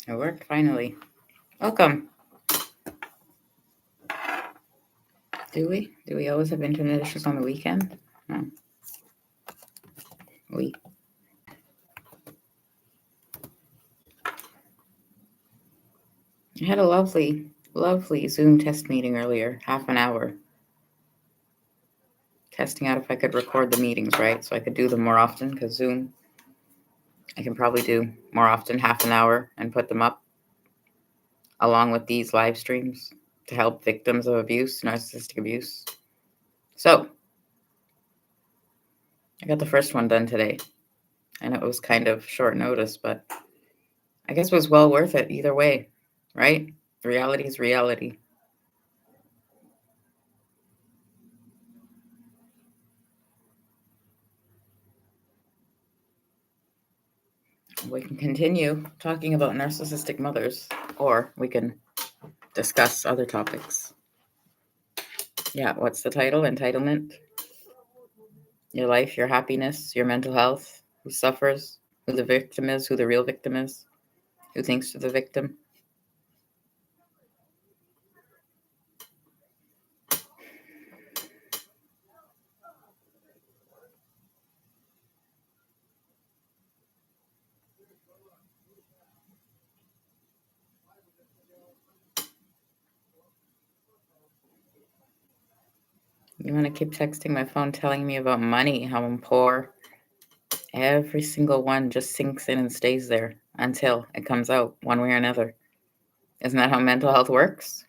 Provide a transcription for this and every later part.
It worked finally. Welcome. Do we? Do we always have internet issues on the weekend? No. We. I had a lovely Zoom test meeting earlier, half an hour, testing out if I could record the meetings, right? So I could do them more often because Zoom, I can probably do more often, half an hour, and put them up along with these live streams to help victims of abuse, narcissistic abuse. So I got the first one done today. I know it was kind of short notice, but I guess it was well worth it either way, right? Reality is reality. We can continue talking about narcissistic mothers, or we can discuss other topics. Yeah, what's the title? Entitlement. Your life, your happiness, your mental health, who suffers, who the victim is, who the real victim is, who thinks they're the victim. You want to keep texting my phone telling me about money, how I'm poor. Every single one just sinks in and stays there until it comes out one way or another. Isn't that how mental health works?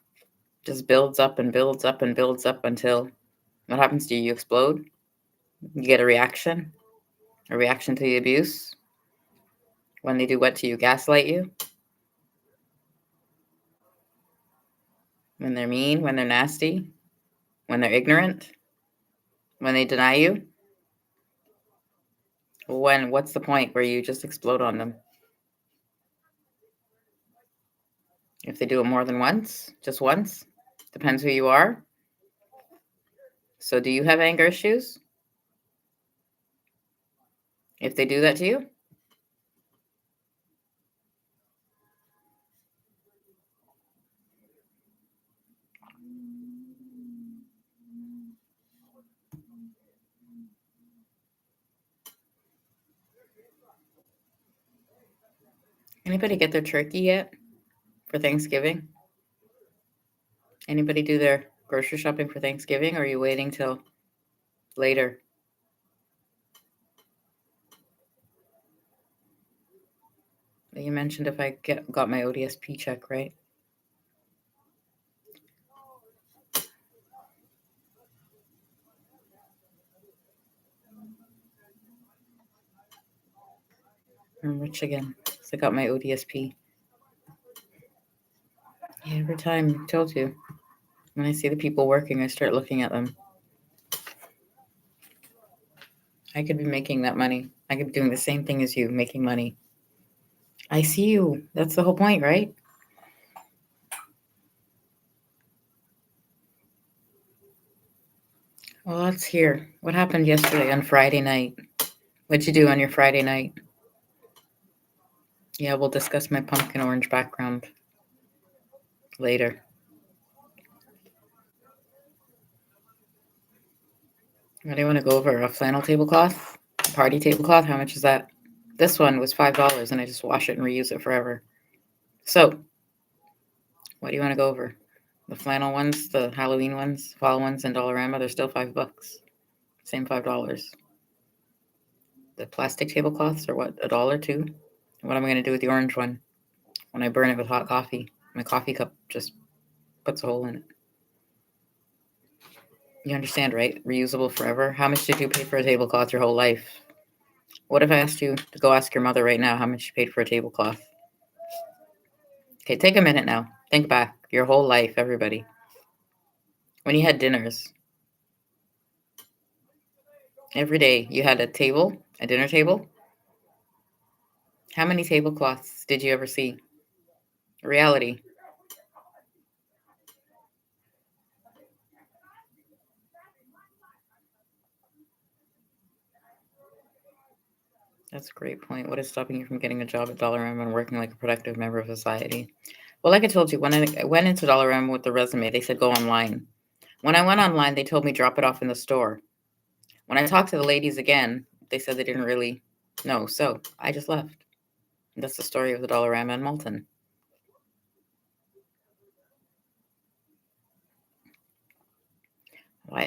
Just builds up and builds up and builds up until what happens to you? You explode. You get a reaction to the abuse. When they do what to you? Gaslight you. When they're mean, when they're nasty, when they're ignorant, when they deny you. What's the point where you just explode on them? If they do it more than once, just once, depends who you are. So do you have anger issues? If they do that to you? Anybody get their turkey yet for Thanksgiving? Anybody do their grocery shopping for Thanksgiving, or are you waiting till later? You mentioned if I got my ODSP check, right? I'm rich again. So I got my ODSP. Yeah, every time I told you. When I see the people working, I start looking at them. I could be making that money. I could be doing the same thing as you, making money. I see you. That's the whole point, right? Well, let's hear. What happened yesterday on Friday night? What'd you do on your Friday night? Yeah, we'll discuss my pumpkin orange background later. What do you want to go over? A flannel tablecloth? A party tablecloth? How much is that? This one was $5 and I just wash it and reuse it forever. So, what do you want to go over? The flannel ones, the Halloween ones, fall ones in Dollarama, they're still $5. Same $5. The plastic tablecloths are what, $1 too? What am I going to do with the orange one? When I burn it with hot coffee, my coffee cup just puts a hole in it. You understand, right? Reusable forever. How much did you pay for a tablecloth your whole life? What if I asked you to go ask your mother right now how much you paid for a tablecloth? Okay, take a minute now. Think back. Your whole life, everybody. When you had dinners, every day you had a table, a dinner table. How many tablecloths did you ever see? Reality. That's a great point. What is stopping you from getting a job at Dollarama and working like a productive member of society? Well, like I told you, when I went into Dollarama with the resume, they said go online. When I went online, they told me drop it off in the store. When I talked to the ladies again, they said they didn't really know, so I just left. That's the story of the Dollarama in Malton.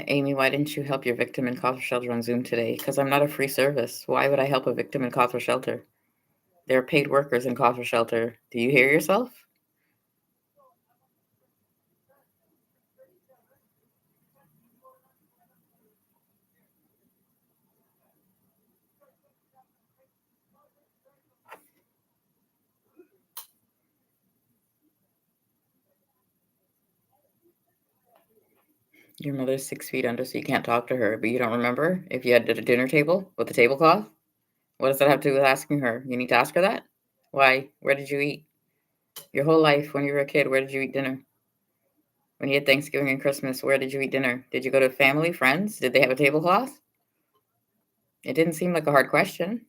Amy, why didn't you help your victim in Cawthra Shelter on Zoom today? Because I'm not a free service. Why would I help a victim in Cawthra Shelter? They're paid workers in Cawthra Shelter. Do you hear yourself? Your mother's 6 feet under, so you can't talk to her, but you don't remember if you had at a dinner table with a tablecloth? What does that have to do with asking her? You need to ask her that? Why? Where did you eat? Your whole life, when you were a kid, where did you eat dinner? When you had Thanksgiving and Christmas, where did you eat dinner? Did you go to family, friends? Did they have a tablecloth? It didn't seem like a hard question.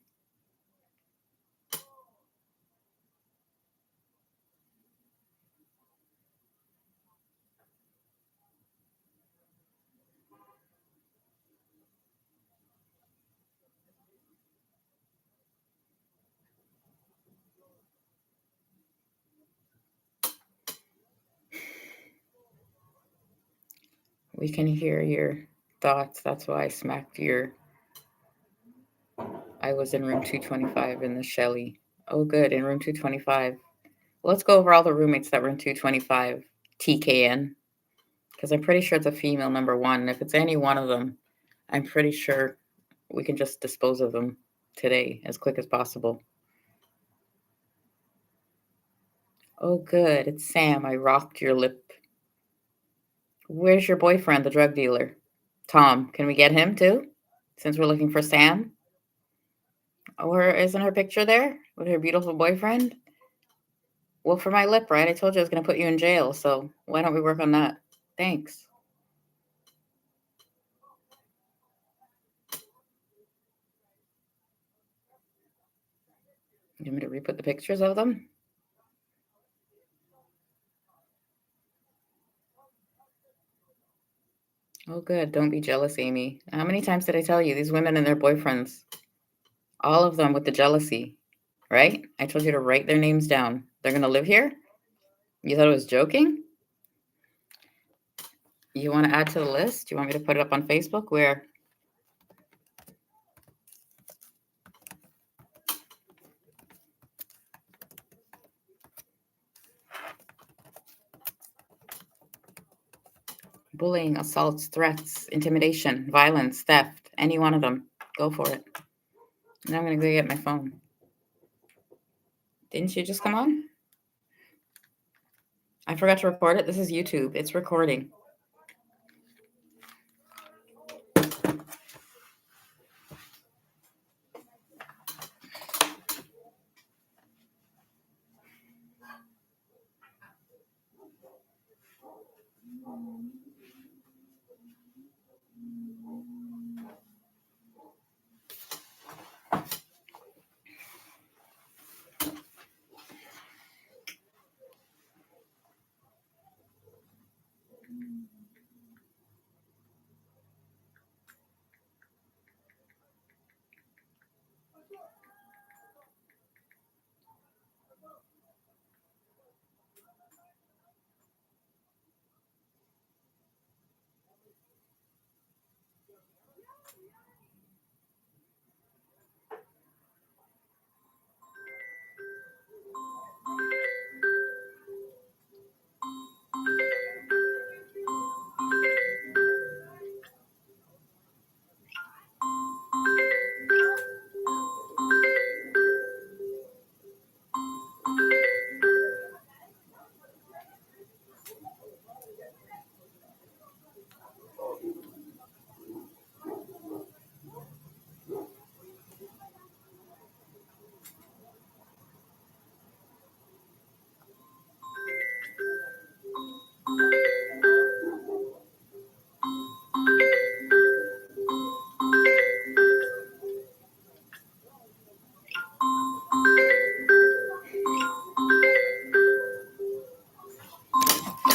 We can hear your thoughts. That's why I smacked your. I was in room 225 in the Shelley. Oh, good. In room 225. Let's go over all the roommates that were in 225 TKN, because I'm pretty sure it's a female number one. And if it's any one of them, I'm pretty sure we can just dispose of them today as quick as possible. Oh, good. It's Sam. I rocked your lip. Where's your boyfriend, the drug dealer? Tom. Can we get him too? Since we're looking for Sam? Or isn't her picture there with her beautiful boyfriend? Well, for my lip, right? I told you I was going to put you in jail, so why don't we work on that? Thanks. You want me to re-put the pictures of them? Oh, good. Don't be jealous, Amy. How many times did I tell you these women and their boyfriends? All of them with the jealousy, right? I told you to write their names down. They're going to live here? You thought I was joking? You want to add to the list? You want me to put it up on Facebook? Where? Bullying, assaults, threats, intimidation, violence, theft, any one of them. Go for it. Now I'm going to go get my phone. Didn't you just come on? I forgot to record it. This is YouTube. It's recording.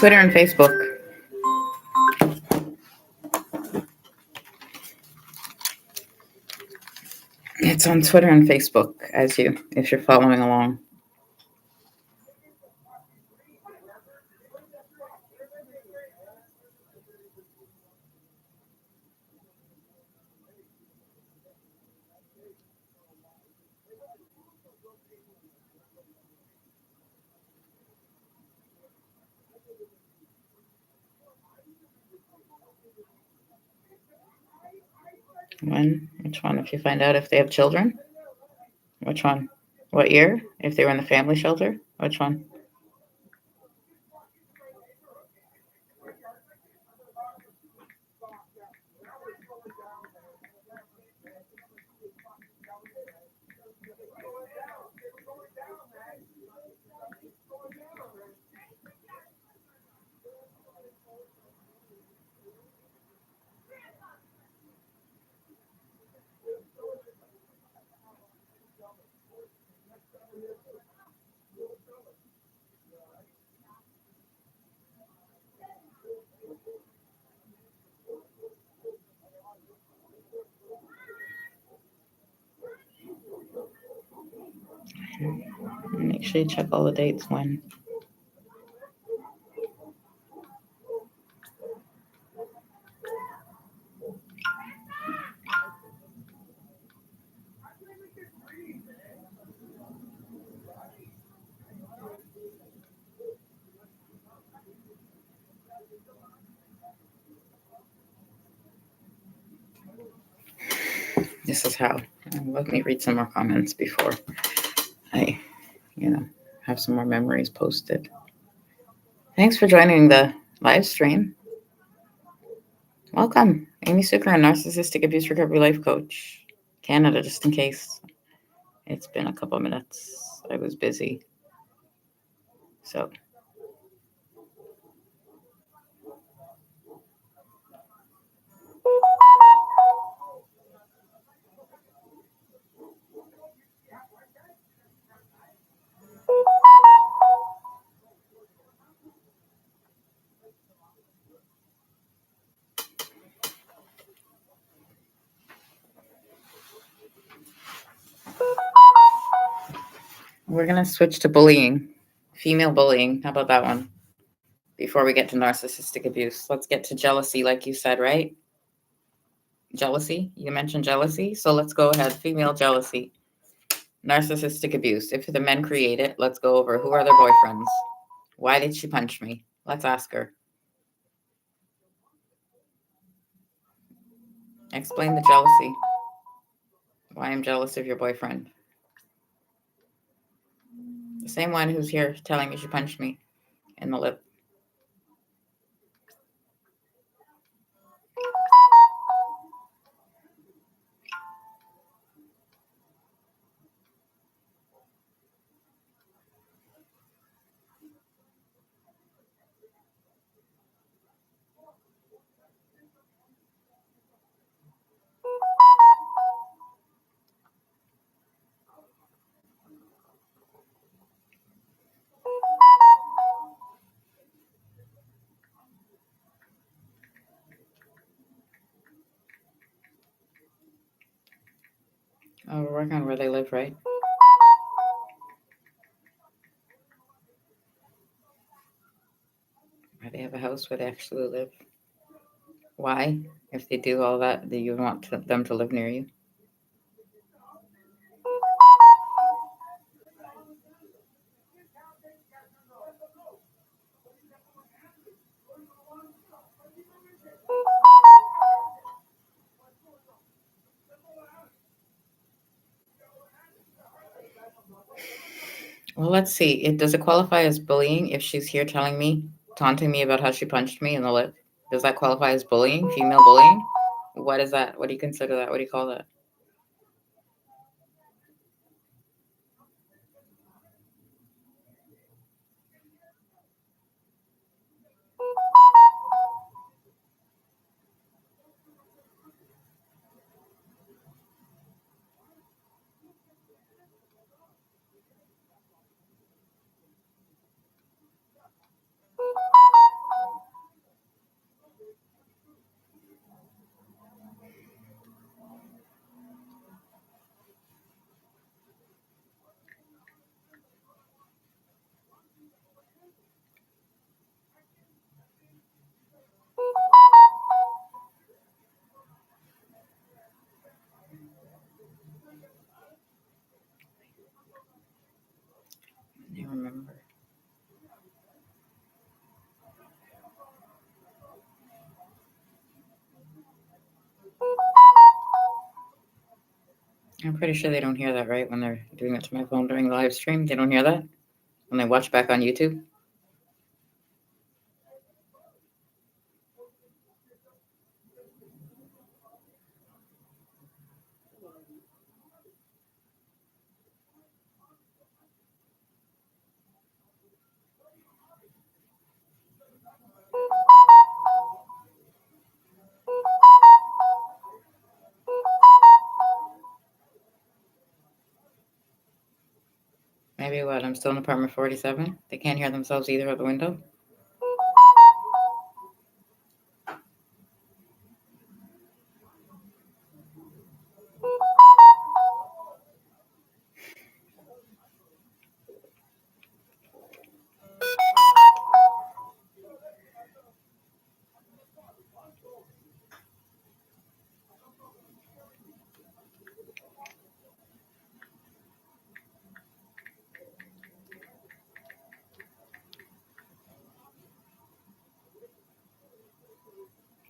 Twitter and Facebook. It's on Twitter and Facebook if you're following along. When? Which one? If you find out if they have children? Which one? What year? If they were in the family shelter? Which one? Make sure you check all the dates when. This is how. Let me read some more comments before I, have some more memories posted. Thanks for joining the live stream. Welcome. Amy Seukeran, Narcissistic Abuse Recovery Life Coach, Canada, just in case. It's been a couple minutes. I was busy. So. We're going to switch to bullying, female bullying. How about that one? Before we get to narcissistic abuse, let's get to jealousy, like you said, right? Jealousy. You mentioned jealousy. So let's go ahead. Female jealousy, narcissistic abuse. If the men create it, let's go over who are their boyfriends. Why did she punch me? Let's ask her. Explain the jealousy. Why I'm jealous of your boyfriend. The same one who's here telling me she punched me in the lip. Oh, we're working on where they live, right? Where they have a house where they actually live. Why? If they do all that, do you want them to live near you? Well, let's see. Does it qualify as bullying if she's here telling me, taunting me about how she punched me in the lip? Does that qualify as bullying, female bullying? What is that? What do you consider that? What do you call that? I remember. I'm pretty sure they don't hear that, right? When they're doing it to my phone during the live stream, they don't hear that when they watch back on YouTube. Maybe what? I'm still in apartment 47. They can't hear themselves either at the window.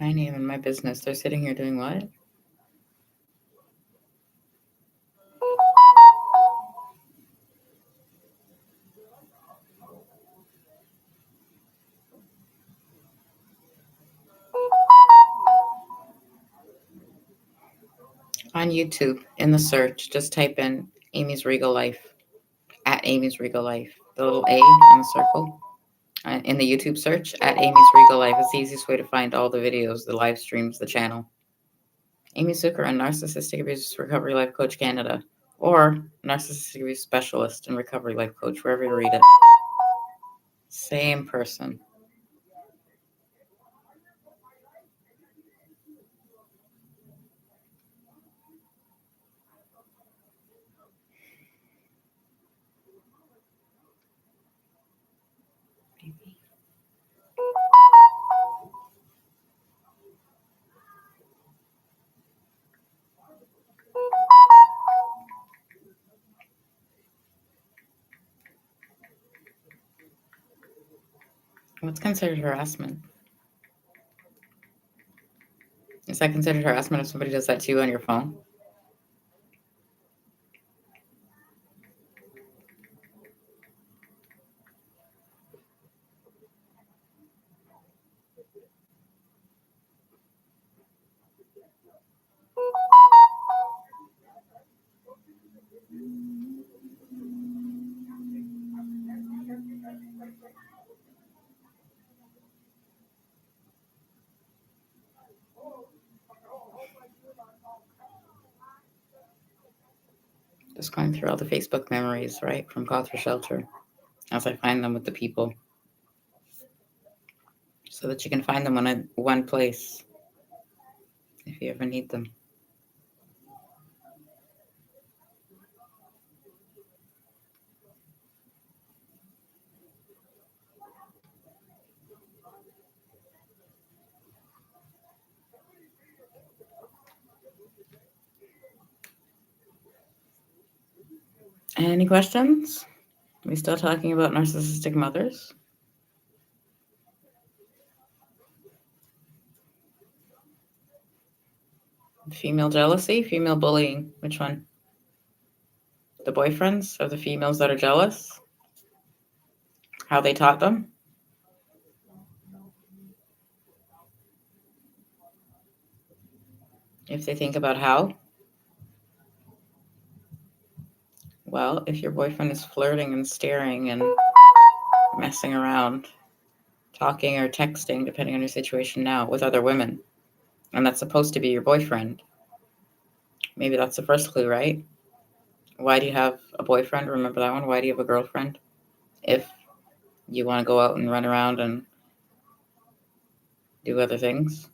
Ain't even my business. They're sitting here doing what? On YouTube, in the search, just type in Amy's Regal Life, at Amy's Regal Life. The little A in the circle. In the YouTube search, at Amy's Regal Life. It's the easiest way to find all the videos, the live streams, the channel. Amy Seukeran, Narcissistic Abuse Recovery Life Coach Canada, or Narcissistic Abuse Specialist and Recovery Life Coach, wherever you read it. Same person. What's considered harassment? Is that considered harassment if somebody does that to you on your phone? Just going through all the Facebook memories, right, from Call for Shelter, as I find them with the people, so that you can find them in one place if you ever need them. Any questions? Are we still talking about narcissistic mothers? Female jealousy, female bullying. Which one? The boyfriends of the females that are jealous? How they taught them? If they think about how? Well, if your boyfriend is flirting and staring and messing around, talking or texting, depending on your situation now, with other women, and that's supposed to be your boyfriend, maybe that's the first clue, right? Why do you have a boyfriend? Remember that one? Why do you have a girlfriend? If you want to go out and run around and do other things,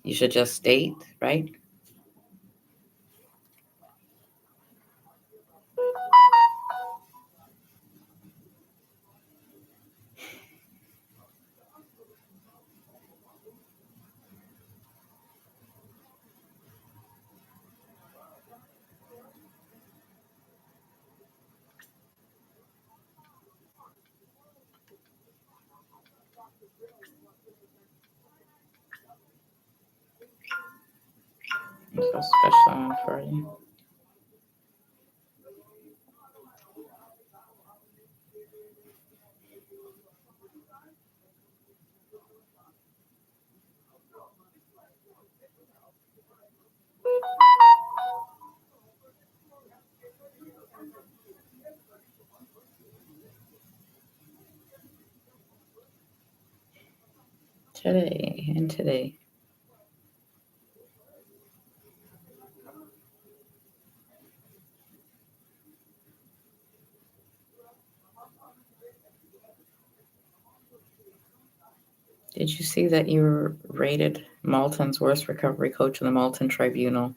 you should just date, right? So special on for you. Today and today. Did you see that you were rated Malton's worst recovery coach in the Malton Tribunal?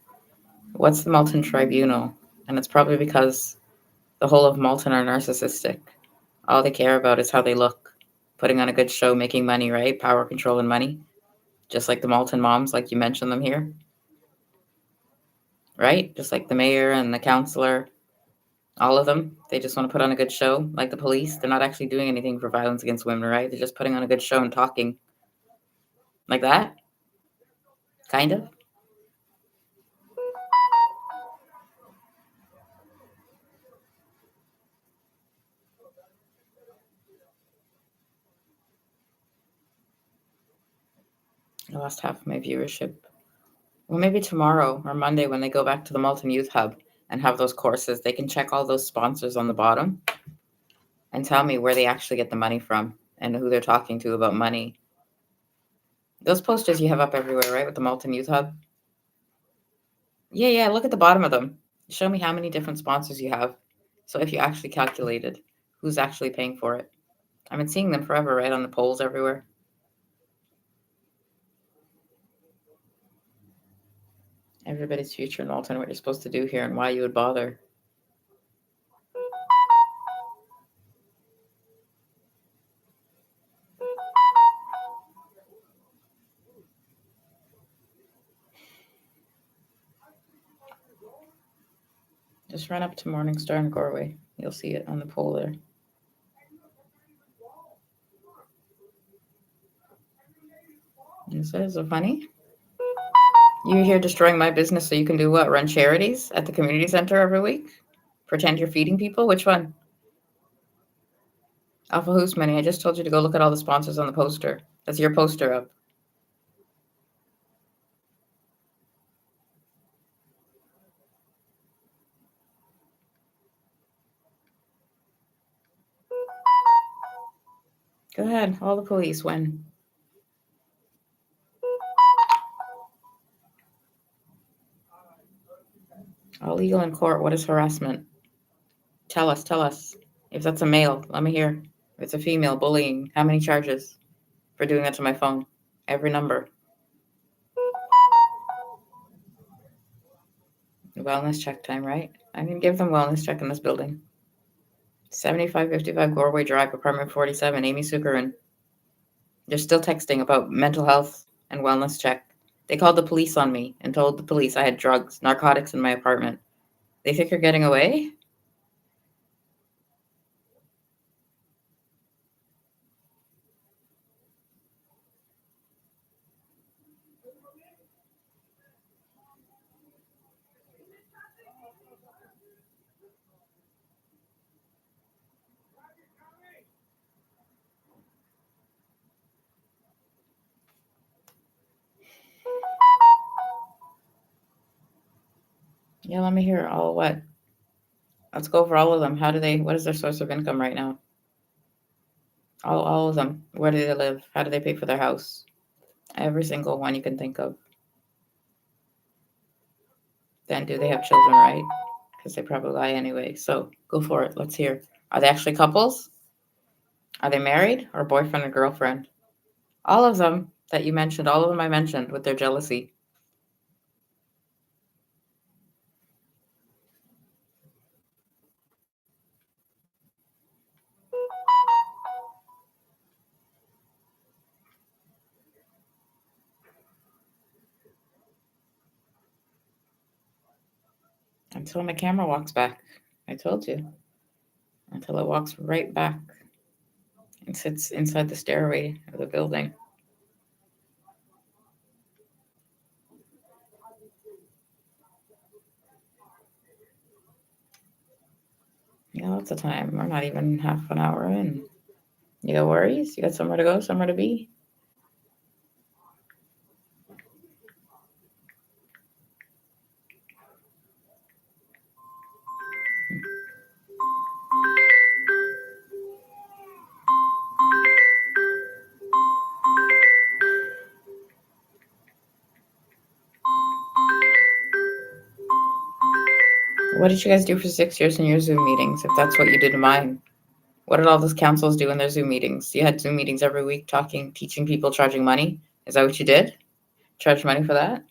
What's the Malton Tribunal? And it's probably because the whole of Malton are narcissistic. All they care about is how they look, putting on a good show, making money, right? Power, control, and money. Just like the Malton moms, like you mentioned them here, right? Just like the mayor and the councillor, all of them. They just want to put on a good show, like the police. They're not actually doing anything for violence against women, right? They're just putting on a good show and talking like that, kind of. I lost half of my viewership. Well, maybe tomorrow or Monday when they go back to the Malton Youth Hub and have those courses, they can check all those sponsors on the bottom and tell me where they actually get the money from and who they're talking to about money. Those posters you have up everywhere, right, with the Malton Youth Hub? Yeah, look at the bottom of them. Show me how many different sponsors you have. So if you actually calculated who's actually paying for it. I've been seeing them forever, right, on the polls everywhere. Everybody's future in Malton, what you're supposed to do here and why you would bother. Just run up to Morningstar in Galway. You'll see it on the poll there. Is it so funny? You here destroying my business so you can do what? Run charities at the community center every week? Pretend you're feeding people? Which one? Alpha whose money? I just told you to go look at all the sponsors on the poster. That's your poster up. Go ahead. All the police. When? All legal in court. What is harassment? Tell us. If that's a male, let me hear. If it's a female, bullying. How many charges for doing that to my phone? Every number. Wellness check time, right? I can give them wellness check in this building. 7555 Gorway Drive, apartment 47, Amy Seukeran. They're still texting about mental health and wellness check. They called the police on me and told the police I had drugs, narcotics in my apartment. They think you're getting away? Yeah, let me hear all what. Let's go over all of them. What is their source of income right now? All of them. Where do they live? How do they pay for their house? Every single one you can think of. Then do they have children, right? Because they probably lie anyway. So go for it. Let's hear. Are they actually couples? Are they married or boyfriend and girlfriend? All of them that you mentioned, all of them I mentioned with their jealousy. Until my camera walks back. I told you. Until it walks right back and sits inside the stairway of the building. You got lots of time. We're not even half an hour in. You got worries? You got somewhere to go, somewhere to be? What did you guys do for 6 years in your Zoom meetings, if that's what you did in mine? What did all those councils do in their Zoom meetings? You had Zoom meetings every week talking, teaching people, charging money? Is that what you did? Charge money for that?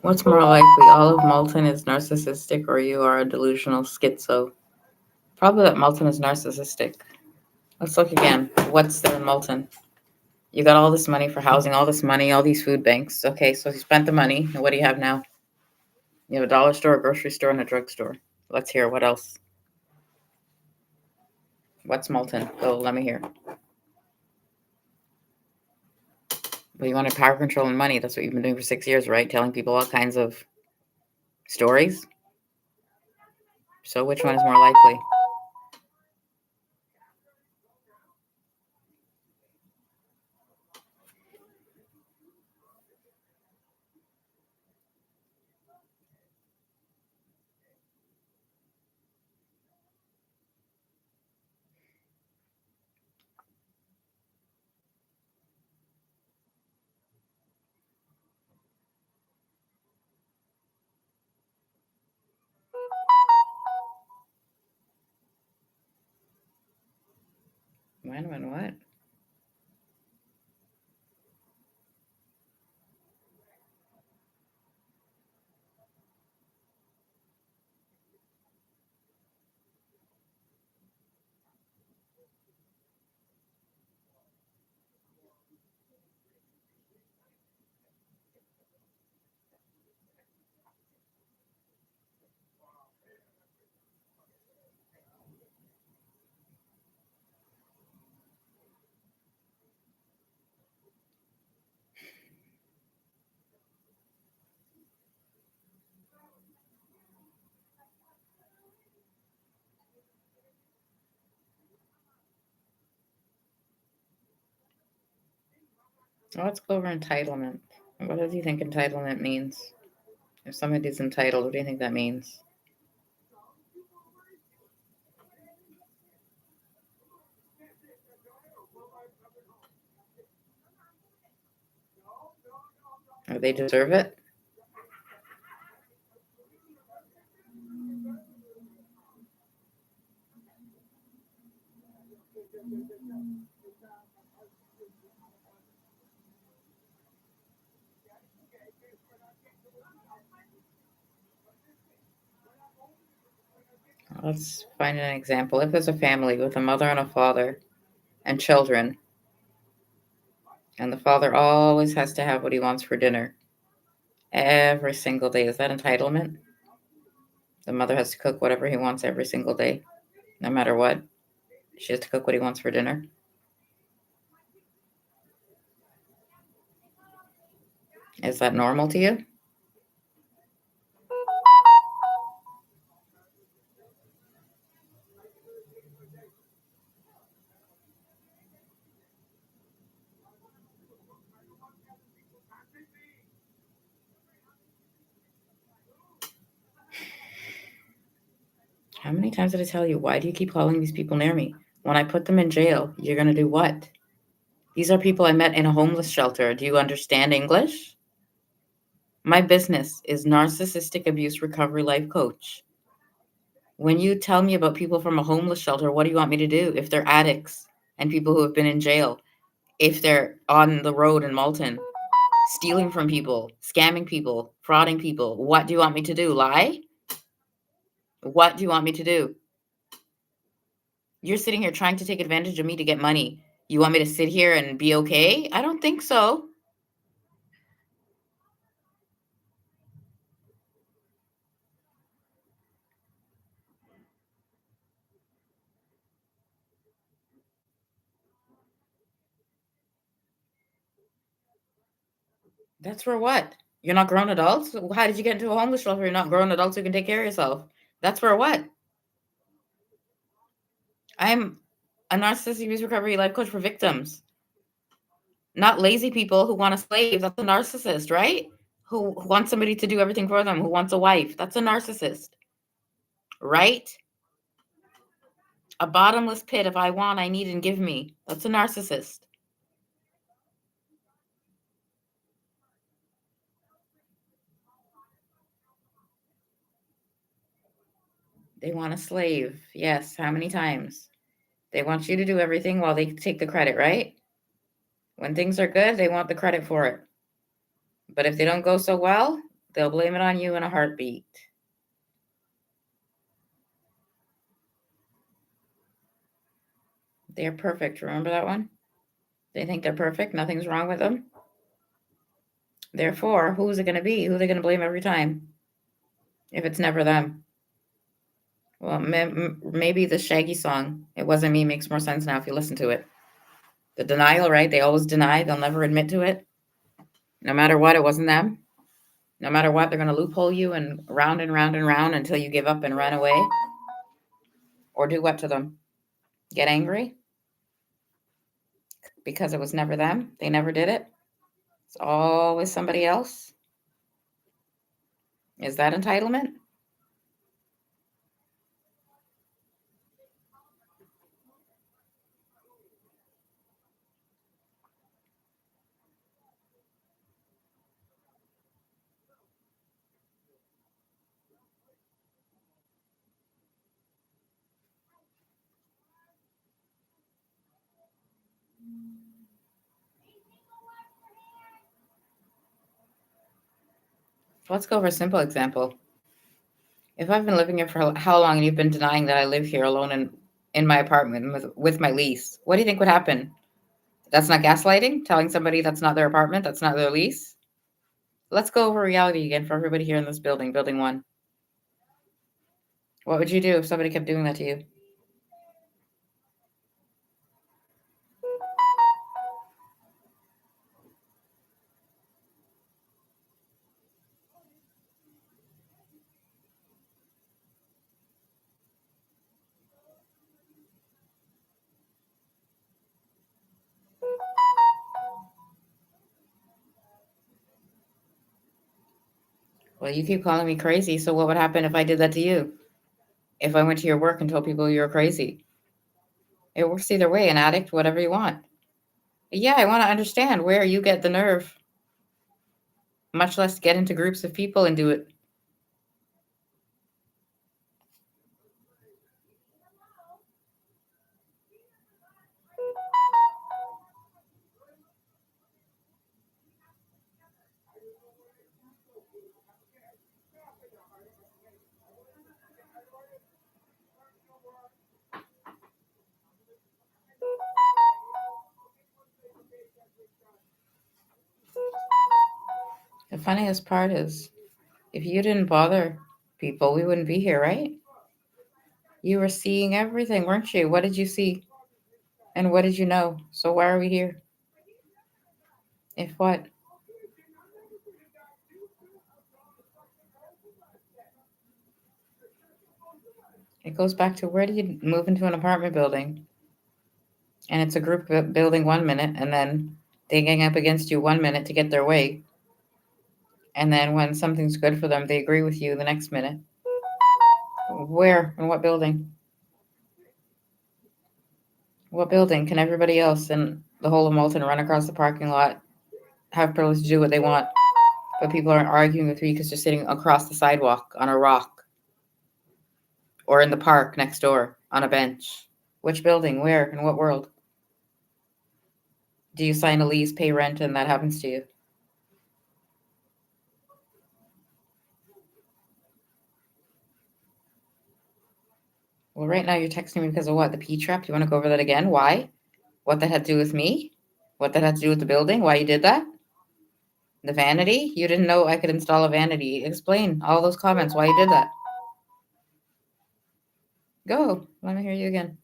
What's more likely, Olive Moulton is narcissistic or you are a delusional schizo? Probably that Moulton is narcissistic. Let's look again. What's there in Moulton? You got all this money for housing, all this money, all these food banks. Okay, so you spent the money. And what do you have now? You have a dollar store, a grocery store, and a drugstore. Let's hear. What else? What's Moulton? Oh, let me hear. But you wanted power, control, and money. That's what you've been doing for 6 years, right? Telling people all kinds of stories. So which one is more likely? When, what? Well, let's go over entitlement. What do you think entitlement means? If somebody's entitled, what do you think that means? Or they deserve it? Let's find an example. If there's a family with a mother and a father and children, and the father always has to have what he wants for dinner every single day, is that entitlement? The mother has to cook whatever he wants every single day, no matter what. She has to cook what he wants for dinner. Is that normal to you? How many times did I tell you, why do you keep calling these people near me? When I put them in jail, you're going to do what? These are people I met in a homeless shelter. Do you understand English? My business is Narcissistic Abuse Recovery Life Coach. When you tell me about people from a homeless shelter, what do you want me to do? If they're addicts and people who have been in jail, if they're on the road in Malton, stealing from people, scamming people, frauding people, what do you want me to do? Lie? What do you want me to do? You're sitting here trying to take advantage of me to get money. You want me to sit here and be okay? I don't think so. That's for what? You're not grown adults? How did you get into a homeless shelter? You're not grown adults who can take care of yourself. That's for what? I'm a narcissistic abuse recovery life coach for victims, not lazy people who want a slave. That's a narcissist, right? Who wants somebody to do everything for them, who wants a wife. That's a narcissist, right? A bottomless pit of I want, I need, and give me. That's a narcissist. They want a slave. Yes. How many times? They want you to do everything while they take the credit, right? When things are good, they want the credit for it. But if they don't go so well, they'll blame it on you in a heartbeat. They're perfect. Remember that one? They think they're perfect. Nothing's wrong with them. Therefore, who's it going to be? Who are they going to blame every time if it's never them? Well, maybe the Shaggy song, It Wasn't Me, makes more sense now if you listen to it. The denial, right? They always deny. They'll never admit to it. No matter what, it wasn't them. No matter what, they're going to loophole you and round and round and round until you give up and run away. Or do what to them? Get angry? Because it was never them. They never did it. It's always somebody else. Is that entitlement? Let's go over a simple example. If I've been living here for how long and you've been denying that I live here alone in my apartment with my lease, what do you think would happen? That's not gaslighting? Telling somebody that's not their apartment, that's not their lease? Let's go over reality again for everybody here in this building, building one. What would you do if somebody kept doing that to you? Well, you keep calling me crazy, so what would happen if I did that to you? If I went to your work and told people you're crazy? It works either way, an addict, whatever you want. Yeah, I want to understand where you get the nerve, much less get into groups of people and do it. The funniest part is, if you didn't bother people, we wouldn't be here, right? You were seeing everything, weren't you? What did you see? And what did you know? So why are we here? If what? It goes back to, where do you move into an apartment building and it's a group building 1 minute, and then they gang up against you 1 minute to get their way, and then when something's good for them, they agree with you the next minute? Where? In what building? What building can everybody else in the whole of Malton run across the parking lot, have privilege to do what they want, but people aren't arguing with you because they're sitting across the sidewalk on a rock or in the park next door on a bench? Which building? Where? In what world? Do you sign a lease, pay rent, and that happens to you? Well, right now you're texting me because of what? The P-trap? You want to go over that again? Why? What that had to do with me? What that had to do with the building? Why you did that? The vanity? You didn't know I could install a vanity. Explain all those comments, why you did that. Go. Let me hear you again.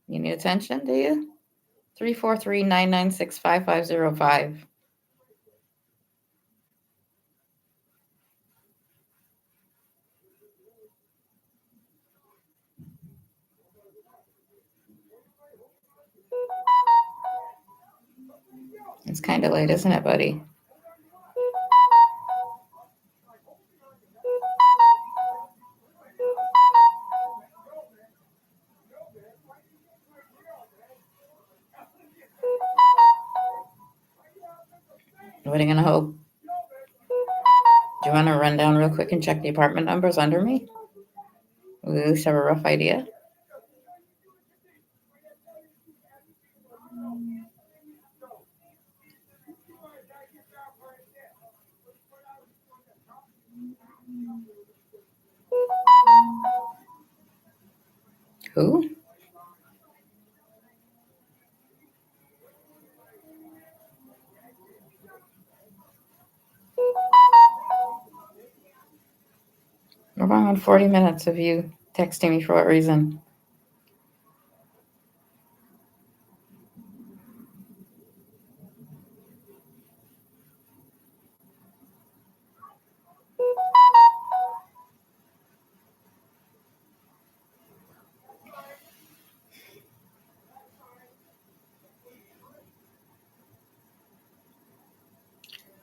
You need attention, do you? 343-996-5505. It's kind of late, isn't it, buddy? What are you going to hope? Do you want to run down real quick and check the apartment numbers under me? We at least have a rough idea. Who? We're going on 40 minutes of you texting me for what reason?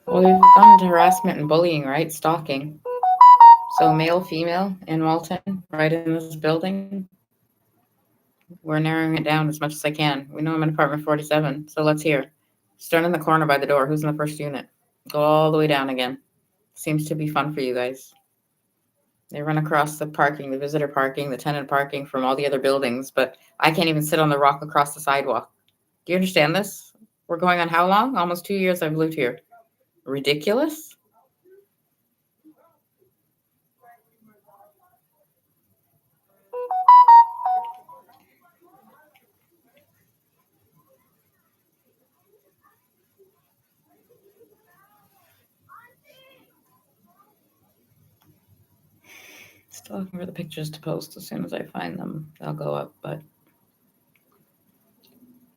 Well, we've gone into harassment and bullying, right? Stalking. So male, female in Malton, right in this building. We're narrowing it down as much as I can. We know I'm in apartment 47, so let's hear. Start in the corner by the door. Who's in the first unit? Go all the way down again. Seems to be fun for you guys. They run across the parking, the visitor parking, the tenant parking from all the other buildings, but I can't even sit on the rock across the sidewalk. Do you understand this? We're going on how long? Almost 2 years I've lived here. Ridiculous? Still looking for the pictures to post. As soon as I find them, they'll go up. But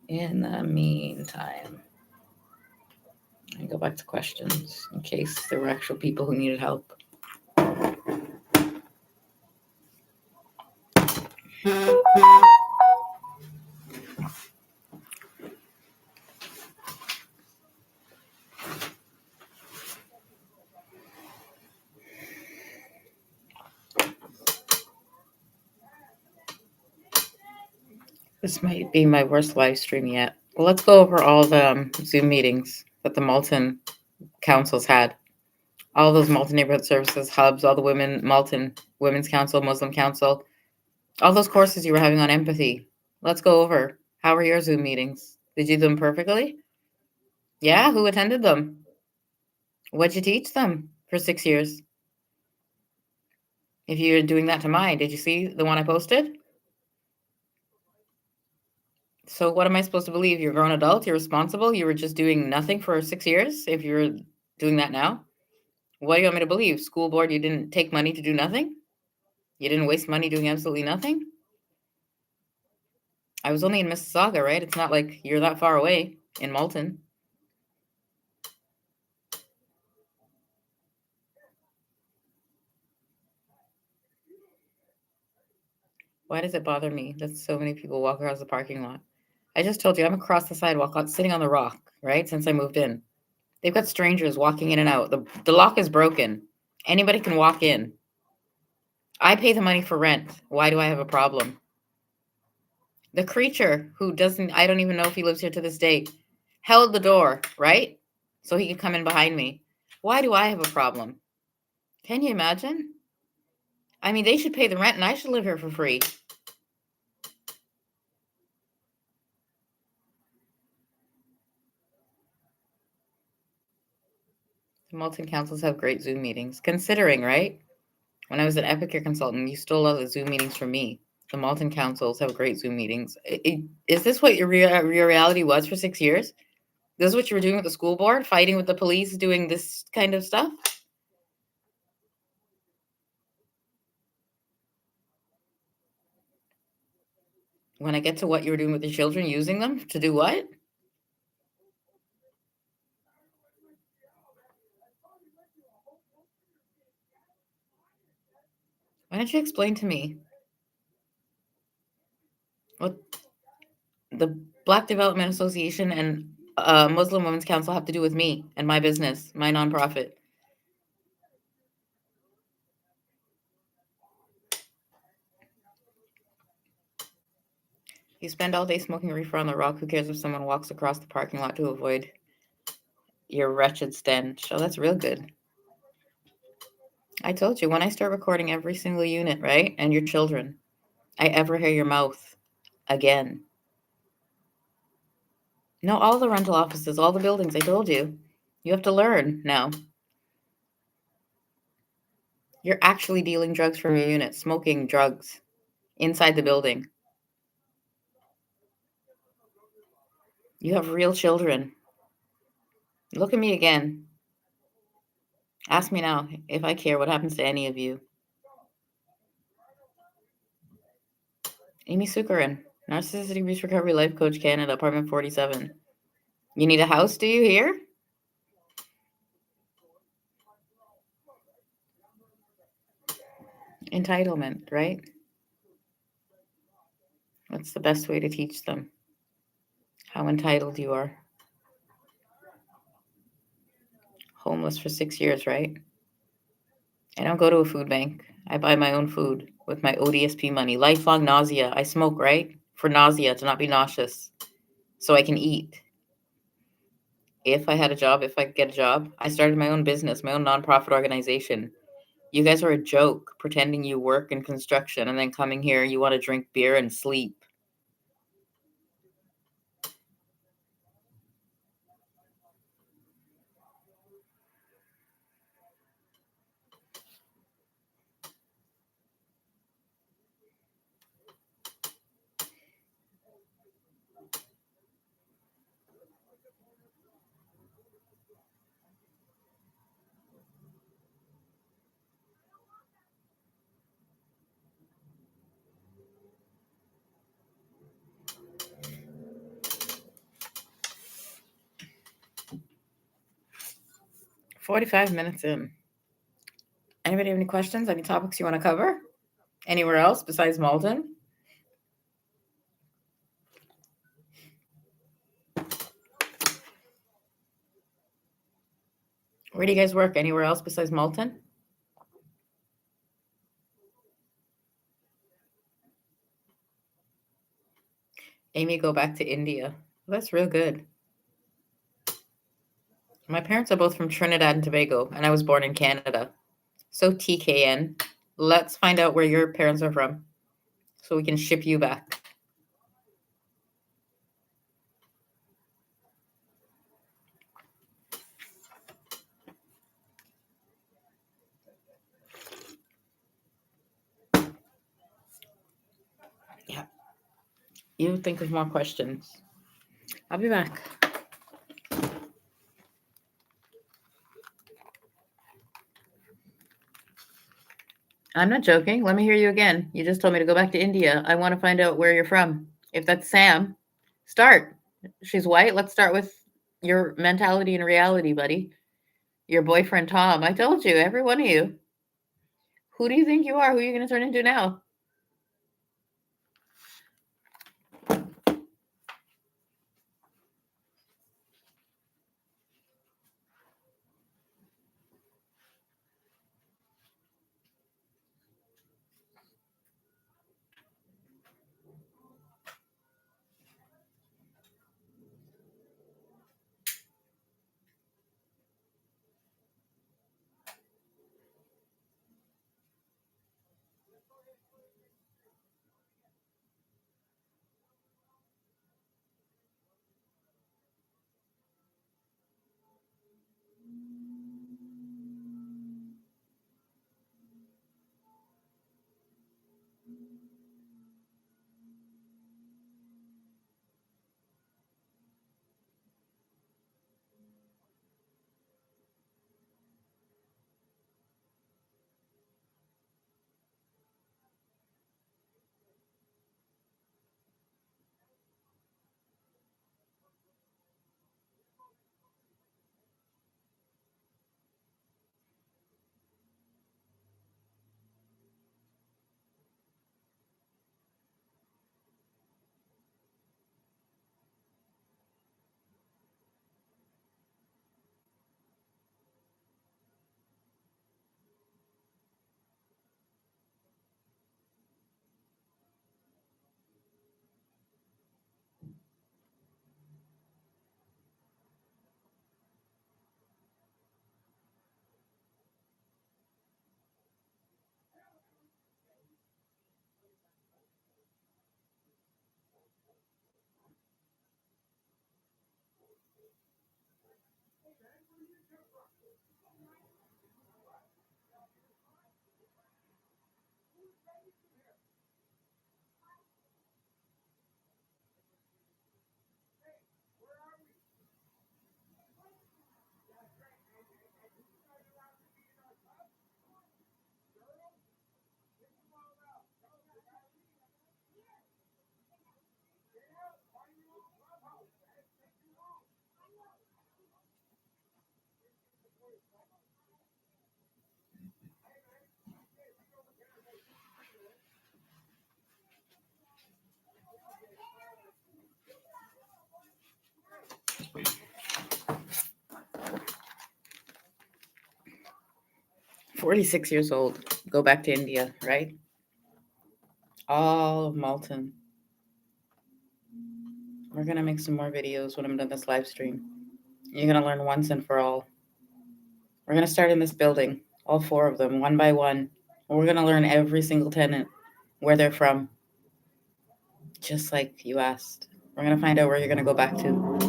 in the meantime, I go back to questions in case there were actual people who needed help. This might be my worst live stream yet. Well, let's go over all the Zoom meetings that the Malton councils had. All those Malton Neighborhood Services hubs, all the Malton Women's Council, Muslim Council, all those courses you were having on empathy. Let's go over. How were your Zoom meetings? Did you do them perfectly? Yeah, who attended them? What'd you teach them for 6 years? If you're doing that to mine, did you see the one I posted? So what am I supposed to believe? You're a grown adult, you're responsible, you were just doing nothing for 6 years if you're doing that now? What do you want me to believe? School board, you didn't take money to do nothing? You didn't waste money doing absolutely nothing? I was only in Mississauga, right? It's not like you're that far away in Malton. Why does it bother me that so many people walk across the parking lot? I just told you I'm across the sidewalk, sitting on the rock, right? Since I moved in. They've got strangers walking in and out. The lock is broken. Anybody can walk in. I pay the money for rent. Why do I have a problem? The creature who doesn't, I don't even know if he lives here to this day, held the door, right? So he could come in behind me. Why do I have a problem? Can you imagine? I mean, they should pay the rent and I should live here for free. The Malton councils have great Zoom meetings. Considering, right? When I was an Epicure consultant, you stole all the Zoom meetings from me. The Malton councils have great Zoom meetings. Is this what your reality was for 6 years? This is what you were doing with the school board, fighting with the police, doing this kind of stuff? When I get to what you were doing with the children, using them to do what? Why don't you explain to me what the Black Development Association and Muslim Women's Council have to do with me and my business, my nonprofit? You spend all day smoking reefer on the rock. Who cares if someone walks across the parking lot to avoid your wretched stench? Oh, that's real good. I told you, when I start recording every single unit, right, and your children, I ever hear your mouth again. No, all the rental offices, all the buildings, I told you. You have to learn now. You're actually dealing drugs from your unit, smoking drugs inside the building. You have real children. Look at me again. Ask me now if I care what happens to any of you. Amy Seukeran, Narcissistic Abuse Recovery Life Coach Canada, apartment 47. You need a house, do you hear? Entitlement, right? What's the best way to teach them how entitled you are? Homeless for 6 years, right? I don't go to a food bank. I buy my own food with my ODSP money. Lifelong nausea. I smoke, right? For nausea, to not be nauseous. So I can eat. If I had a job, if I could get a job, I started my own business, my own nonprofit organization. You guys are a joke, pretending you work in construction and then coming here, you want to drink beer and sleep. "45 minutes in. Anybody have any questions? Any topics you want to cover? Anywhere else besides Malton? Where do you guys work? Anywhere else besides Malton? Amy, go back to India. Well, that's real good. My parents are both from Trinidad and Tobago, and I was born in Canada. So TKN, let's find out where your parents are from so we can ship you back. Yeah. You think of more questions. I'll be back. I'm not joking. Let me hear you again. You just told me to go back to India. I want to find out where you're from. If that's Sam, start. She's white. Let's start with your mentality and reality, buddy. Your boyfriend, Tom. I told you, every one of you. Who do you think you are? Who are you going to turn into now? "46 years old. Go back to India, right? All of Malton. We're going to make some more videos when I'm done this live stream. You're going to learn once and for all. We're going to start in this building, all 4 of them, one by one. We're going to learn every single tenant, where they're from, just like you asked. We're going to find out where you're going to go back to.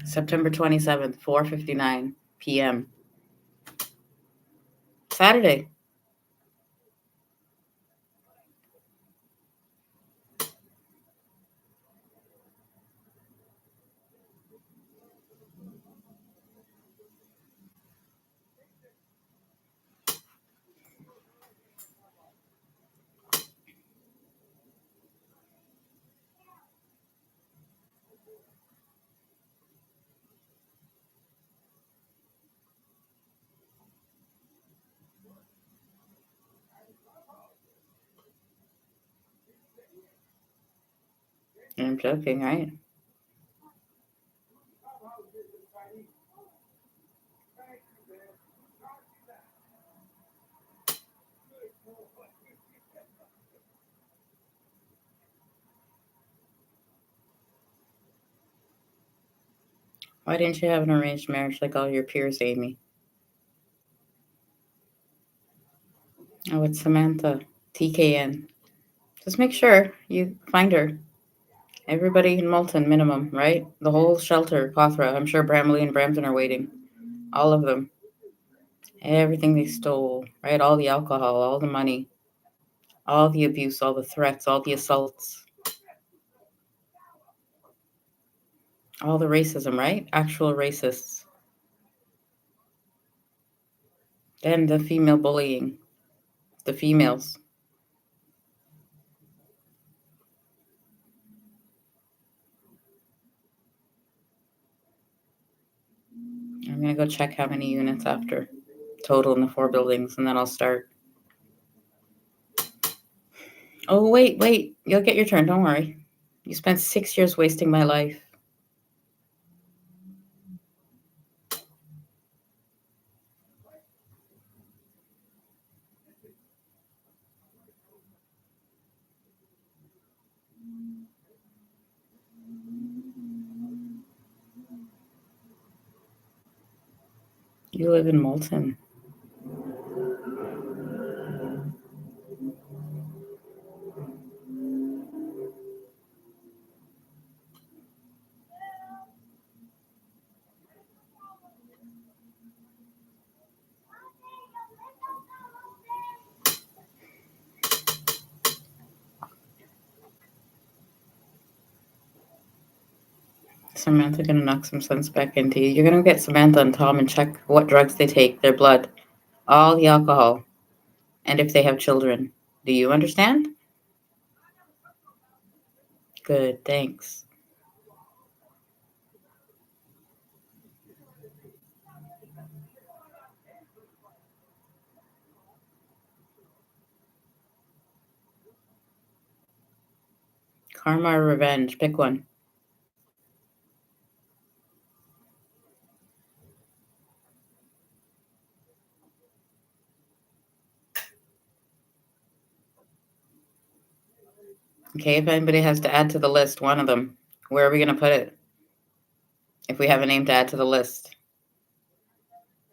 September 27th, 4:59 p.m. Saturday. I'm joking, right? Why didn't you have an arranged marriage like all your peers, Amy? Oh, it's Samantha. TKN. Just make sure you find her. Everybody in Malton, minimum, right? The whole shelter, Cothra. I'm sure Bramley and Brampton are waiting. All of them. Everything they stole, right? All the alcohol, all the money, all the abuse, all the threats, all the assaults, all the racism, right? Actual racists. Then the female bullying, the females. I'm going to go check how many units after total in the 4 buildings, and then I'll start. Oh, wait. You'll get your turn. Don't worry. You spent 6 years wasting my life. You live in Moulton. Samantha gonna knock some sense back into you. You're gonna get Samantha and Tom and check what drugs they take, their blood, all the alcohol, and if they have children. Do you understand? Good, thanks. Karma or revenge? Pick one. Okay, if anybody has to add to the list, one of them, where are we gonna put it? If we have a name to add to the list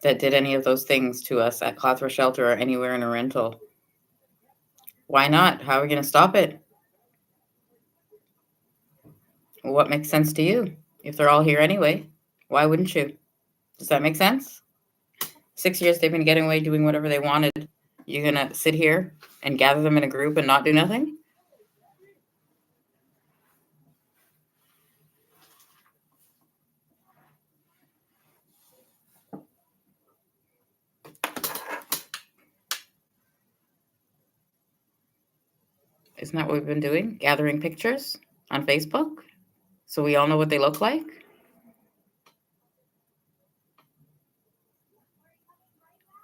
that did any of those things to us at Clothra Shelter or anywhere in a rental. Why not? How are we gonna stop it? What makes sense to you? If they're all here anyway, why wouldn't you? Does that make sense? 6 years they've been getting away doing whatever they wanted. You're gonna sit here and gather them in a group and not do nothing? Isn't that what we've been doing? Gathering pictures on Facebook so we all know what they look like?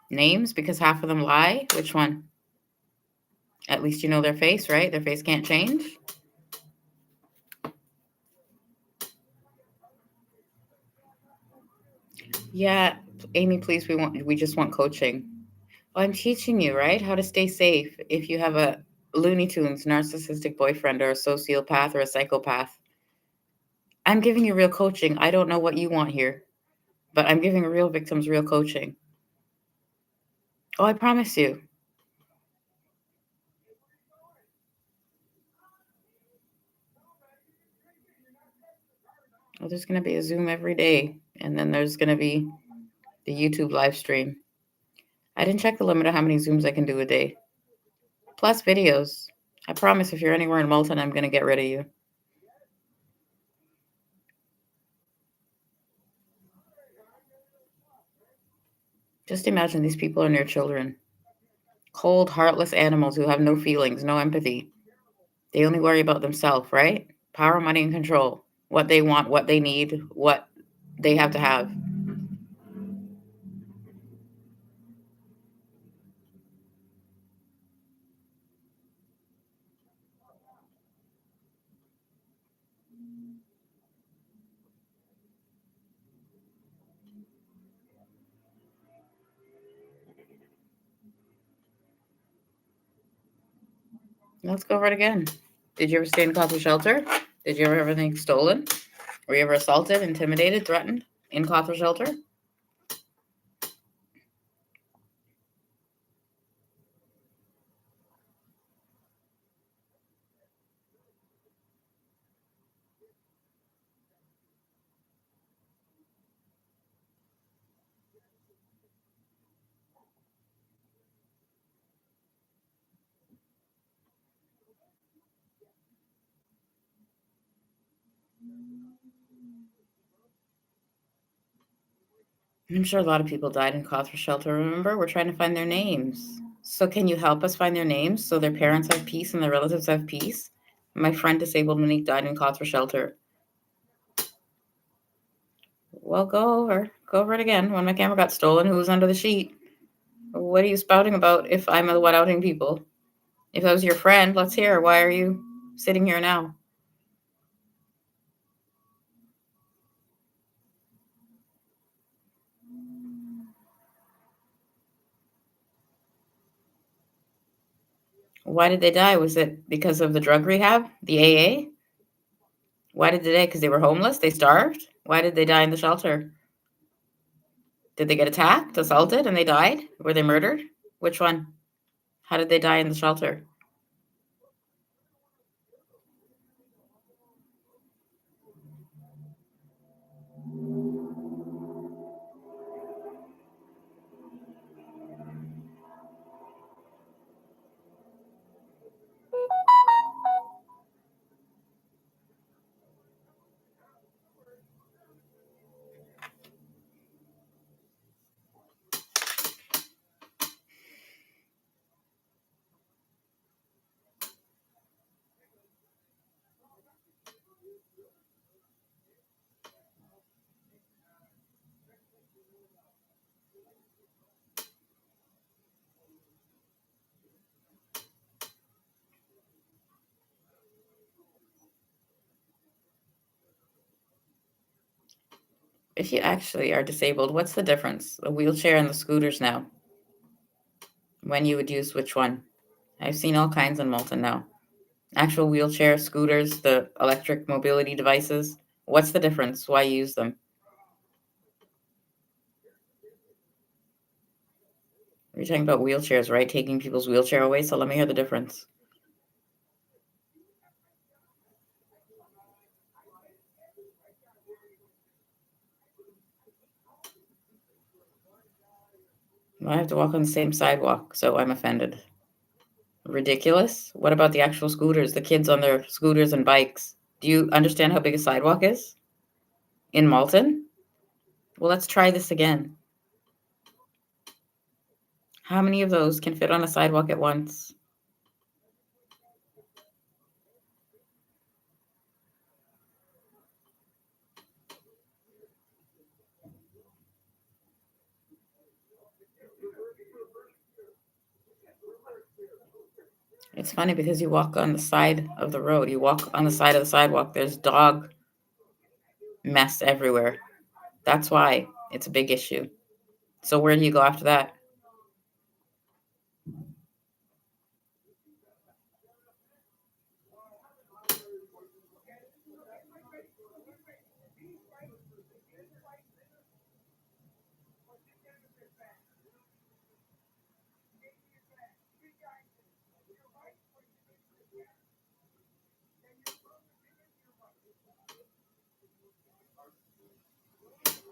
Names, because half of them lie? Which one? At least you know their face, right? Their face can't change. Yeah, Amy, please, we just want coaching. Well, I'm teaching you, right, how to stay safe if you have a Looney Tunes narcissistic boyfriend or a sociopath or a psychopath. I'm giving you real coaching. I don't know what you want here, but I'm giving real victims real coaching. Oh, I promise you. Well, there's going to be a Zoom every day, and then there's going to be the YouTube live stream. I didn't check the limit of how many Zooms I can do a day. Plus videos. I promise if you're anywhere in Moulton, I'm going to get rid of you. Just imagine these people are near children. Cold, heartless animals who have no feelings, no empathy. They only worry about themselves, right? Power, money, and control. What they want, what they need, what they have to have. Let's go over it again. Did you ever stay in Clothra Shelter? Did you ever have anything stolen? Were you ever assaulted, intimidated, threatened in Clothra Shelter? I'm sure a lot of people died in cause for shelter. Remember, we're trying to find their names. So can you help us find their names so their parents have peace and their relatives have peace? My friend disabled Monique died in cause for shelter. Well, go over it again. When my camera got stolen, who was under the sheet? What are you spouting about if I'm the one outing people? If I was your friend, let's hear. Why are you sitting here now? Why did they die? Was it because of the drug rehab? The AA? Why did they die? Because they were homeless? They starved? Why did they die in the shelter? Did they get attacked, assaulted, and they died? Were they murdered? Which one? How did they die in the shelter? If you actually are disabled, what's the difference? The wheelchair and the scooters now. When you would use which one? I've seen all kinds in Malton now. Actual wheelchair, scooters, the electric mobility devices. What's the difference? Why use them? You're talking about wheelchairs, right? Taking people's wheelchair away. So let me hear the difference. Well, I have to walk on the same sidewalk, so I'm offended. Ridiculous. What about the actual scooters? The kids on their scooters and bikes. Do you understand how big a sidewalk is in Malton? Well, let's try this again. How many of those can fit on a sidewalk at once? It's funny because you walk on the side of the road, you walk on the side of the sidewalk, there's dog mess everywhere. That's why it's a big issue. So where do you go after that?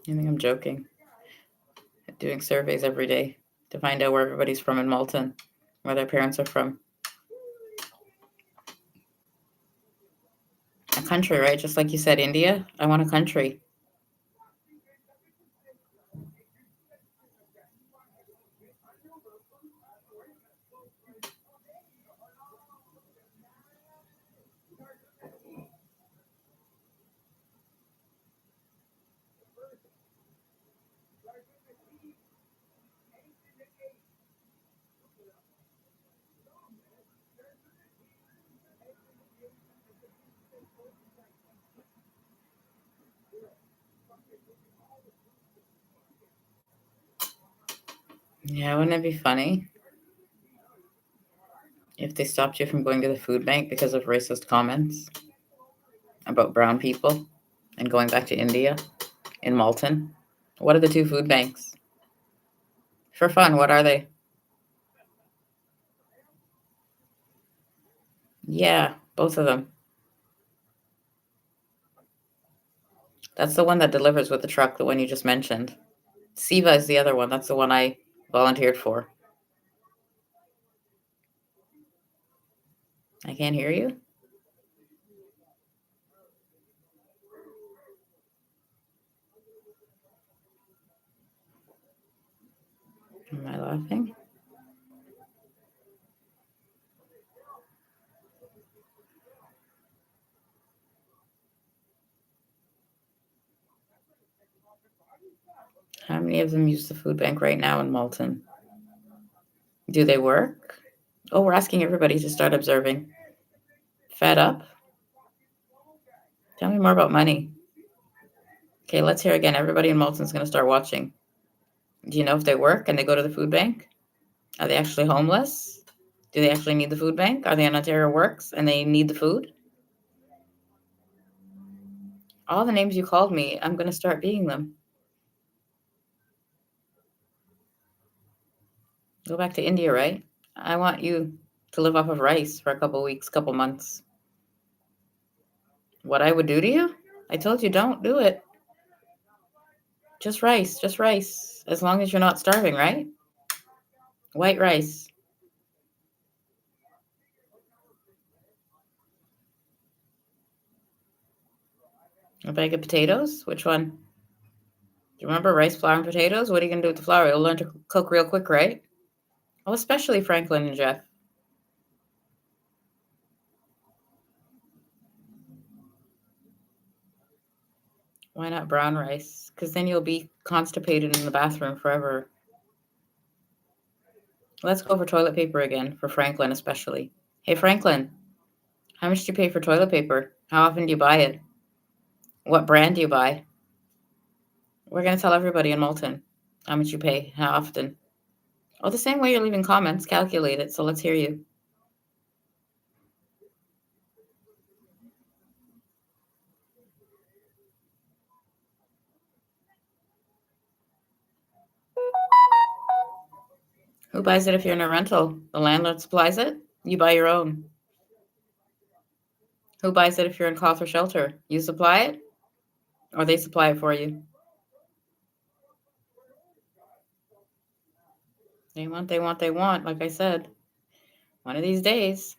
You think I'm joking? Doing surveys every day to find out where everybody's from in Malton, where their parents are from. A country, right? Just like you said, India. I want a country. Yeah, wouldn't it be funny if they stopped you from going to the food bank because of racist comments about brown people and going back to India in Malton? What are the two food banks? For fun, what are they? Yeah, both of them. That's the one that delivers with the truck, the one you just mentioned. Siva is the other one. That's the one I volunteered for. I can't hear you. Am I laughing? How many of them use the food bank right now in Malton? Do they work? Oh, we're asking everybody to start observing. Fed up? Tell me more about money. Okay, let's hear again. Everybody in Malton's going to start watching. Do you know if they work and they go to the food bank? Are they actually homeless? Do they actually need the food bank? Are they on Ontario Works and they need the food? All the names you called me, I'm going to start being them. Go back to India, right? I want you to live off of rice for a couple weeks, couple months. What I would do to you? I told you don't do it. Just rice, just rice. As long as you're not starving, right? White rice. A bag of potatoes? Which one? Do you remember rice, flour, and potatoes? What are you going to do with the flour? You'll learn to cook real quick, right? Well, especially Franklin and Jeff. Why not brown rice? Because then you'll be constipated in the bathroom forever. Let's go for toilet paper again, for Franklin especially. Hey, Franklin, how much do you pay for toilet paper? How often do you buy it? What brand do you buy? We're going to tell everybody in Malton how much you pay, how often. Oh, the same way you're leaving comments, calculate it. So let's hear you. Who buys it if you're in a rental? The landlord supplies it? You buy your own. Who buys it if you're in call for shelter? You supply it? Or they supply it for you? They want. Like I said, one of these days,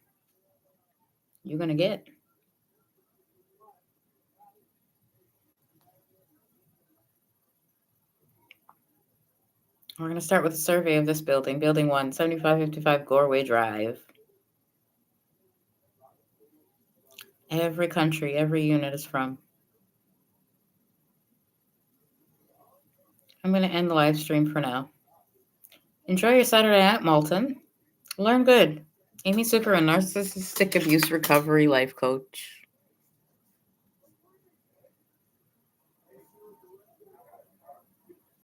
you're going to get. We're going to start with a survey of this building. Building 1, 7555 Goreway Drive. Every country, every unit is from. I'm going to end the live stream for now. Enjoy your Saturday night, Malton. Learn good. Amy Seukeran, Narcissistic Abuse Recovery Life Coach.